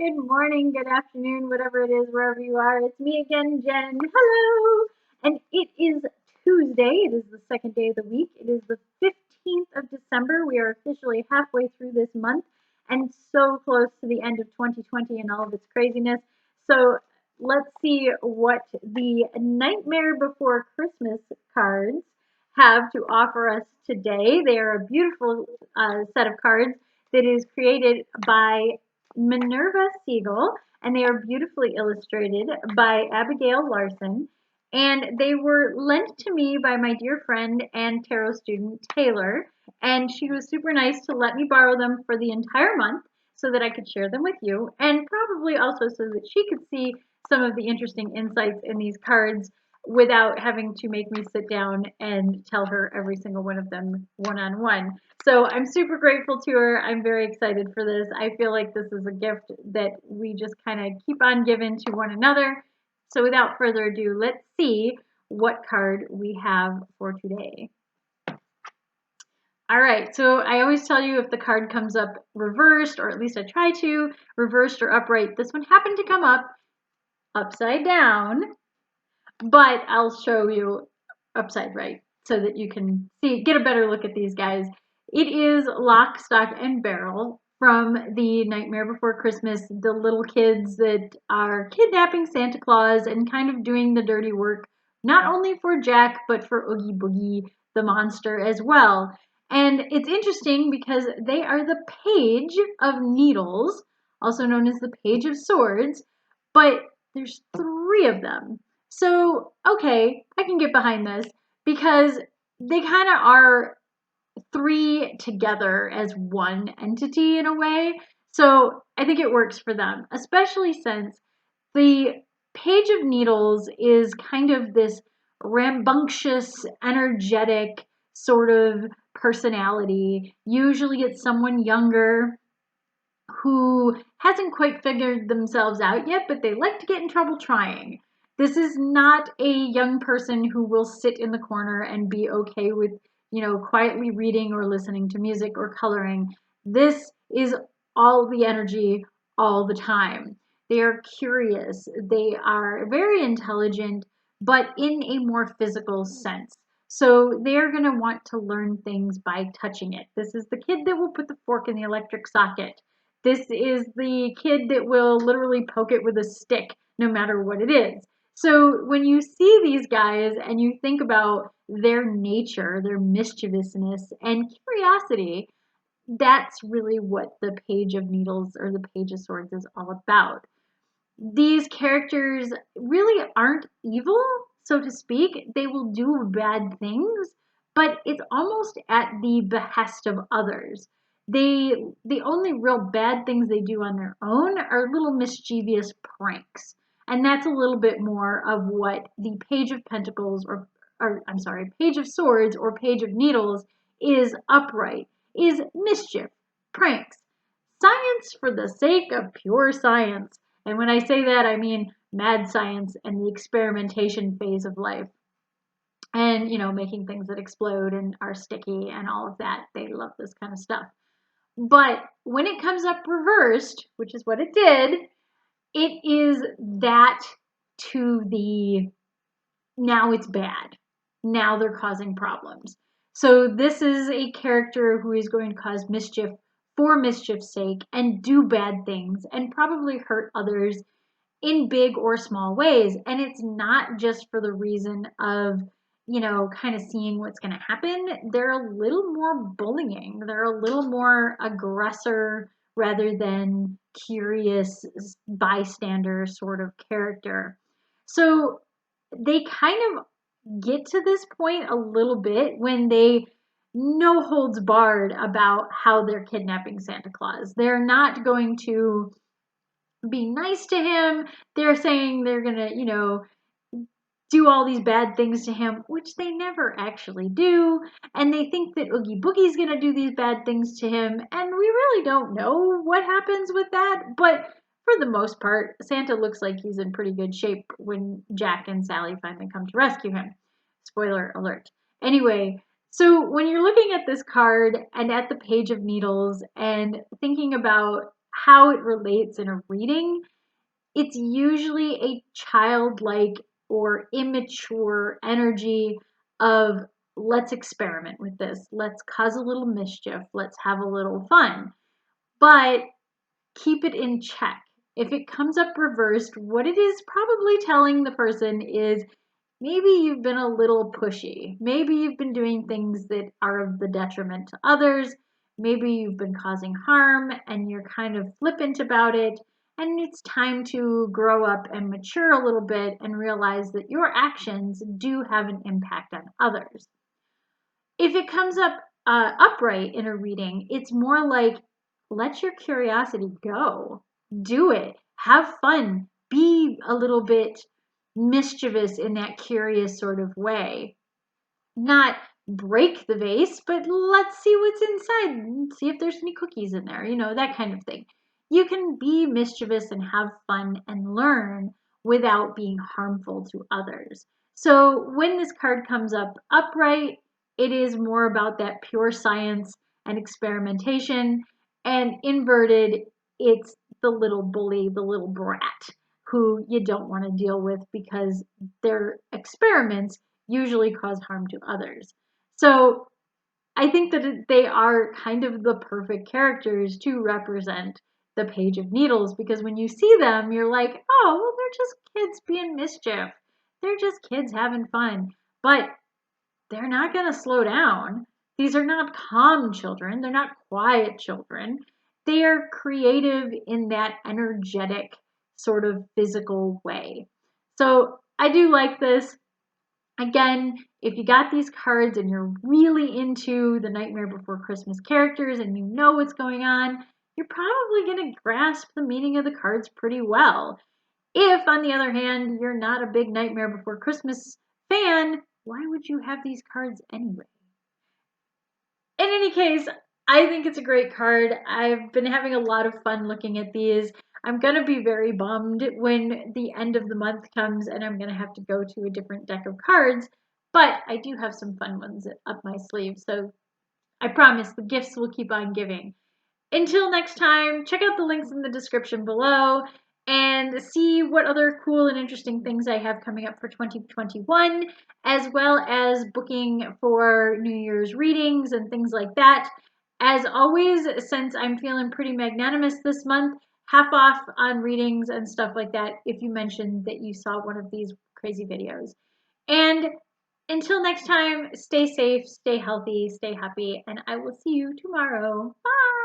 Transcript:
Good morning, good afternoon, whatever it is, wherever you are. It's me again, Jen. Hello! And it is Tuesday. It is the second day of the week. It is the 15th of December. We are officially halfway through this month and so close to the end of 2020 and all of its craziness. So let's see what the Nightmare Before Christmas cards have to offer us today. They are a beautiful set of cards that is created by Minerva Siegel, and they are beautifully illustrated by Abigail Larson. And they were lent to me by my dear friend and tarot student Taylor, and she was super nice to let me borrow them for the entire month so that I could share them with you, and probably also so that she could see some of the interesting insights in these cards without having to make me sit down and tell her every single one of them one on one. So I'm super grateful to her. I'm very excited for this. I feel like this is a gift that we just kind of keep on giving to one another. So without further ado, let's see what card we have for today. All right, so I always tell you if the card comes up reversed, or at least I try to, reversed or upright. This one happened to come up upside down, but I'll show you upside right so that you can see, get a better look at these guys. It is Lock, Stock, and Barrel from the Nightmare Before Christmas, the little kids that are kidnapping Santa Claus and kind of doing the dirty work, not only for Jack, but for Oogie Boogie, the monster, as well. And it's interesting because they are the Page of Needles, also known as the Page of Swords, but there's three of them. So, okay, I can get behind this because they kind of are three together as one entity in a way. So, I think it works for them, especially since the Page of Needles is kind of this rambunctious, energetic sort of personality. Usually it's someone younger who hasn't quite figured themselves out yet, but they like to get in trouble trying. This is not a young person who will sit in the corner and be okay with, quietly reading or listening to music or coloring. This is all the energy all the time. They are curious, they are very intelligent, but in a more physical sense. So they're going to want to learn things by touching it. This is the kid that will put the fork in the electric socket. This is the kid that will literally poke it with a stick no matter what it is. So when you see these guys and you think about their nature, their mischievousness and curiosity, that's really what the Page of Needles or the Page of Swords is all about. These characters really aren't evil, so to speak. They will do bad things, but it's almost at the behest of others. The only real bad things they do on their own are little mischievous pranks. And that's a little bit more of what the Page of Pentacles or I'm sorry, Page of Swords or Page of Needles is upright, is mischief, pranks, science for the sake of pure science. And when I say that, I mean mad science and the experimentation phase of life. And, making things that explode and are sticky and all of that. They love this kind of stuff. But when it comes up reversed, which is what it did, it is that to the now it's bad. Now they're causing problems. So this is a character who is going to cause mischief for mischief's sake and do bad things and probably hurt others in big or small ways. And it's not just for the reason of, kind of seeing what's going to happen. They're a little more bullying. They're a little more aggressor rather than curious bystander sort of character. So they kind of get to this point a little bit when they no holds barred about how they're kidnapping Santa Claus. They're not going to be nice to him. They're saying they're going to, do all these bad things to him, which they never actually do. And they think that Oogie Boogie's going to do these bad things to him. And we really don't know what happens with that. But for the most part, Santa looks like he's in pretty good shape when Jack and Sally finally come to rescue him. Spoiler alert. Anyway, so when you're looking at this card and at the Page of Needles and thinking about how it relates in a reading, it's usually a childlike or immature energy of let's experiment with this, let's cause a little mischief, let's have a little fun, but keep it in check. If it comes up reversed, what it is probably telling the person is maybe you've been a little pushy. Maybe you've been doing things that are of the detriment to others. Maybe you've been causing harm and you're kind of flippant about it. And it's time to grow up and mature a little bit and realize that your actions do have an impact on others. If it comes up upright in a reading, it's more like let your curiosity go. Do it. Have fun. Be a little bit mischievous in that curious sort of way. Not break the vase, but let's see what's inside and see if there's any cookies in there, that kind of thing. You can be mischievous and have fun and learn without being harmful to others. So when this card comes up upright, it is more about that pure science and experimentation, and inverted, it's the little bully, the little brat who you don't want to deal with because their experiments usually cause harm to others. So I think that they are kind of the perfect characters to represent the Page of Needles, because when you see them, you're like, oh, well, they're just kids being mischief. They're just kids having fun. But they're not going to slow down. These are not calm children. They're not quiet children. They are creative in that energetic sort of physical way. So I do like this. Again, if you got these cards and you're really into the Nightmare Before Christmas characters and you know what's going on, you're probably going to grasp the meaning of the cards pretty well. If, on the other hand, you're not a big Nightmare Before Christmas fan, why would you have these cards anyway? In any case, I think it's a great card. I've been having a lot of fun looking at these. I'm going to be very bummed when the end of the month comes and I'm going to have to go to a different deck of cards, but I do have some fun ones up my sleeve, so I promise the gifts will keep on giving. Until next time, check out the links in the description below and see what other cool and interesting things I have coming up for 2021, as well as booking for New Year's readings and things like that. As always, since I'm feeling pretty magnanimous this month, half off on readings and stuff like that if you mentioned that you saw one of these crazy videos. And until next time, stay safe, stay healthy, stay happy, and I will see you tomorrow. Bye!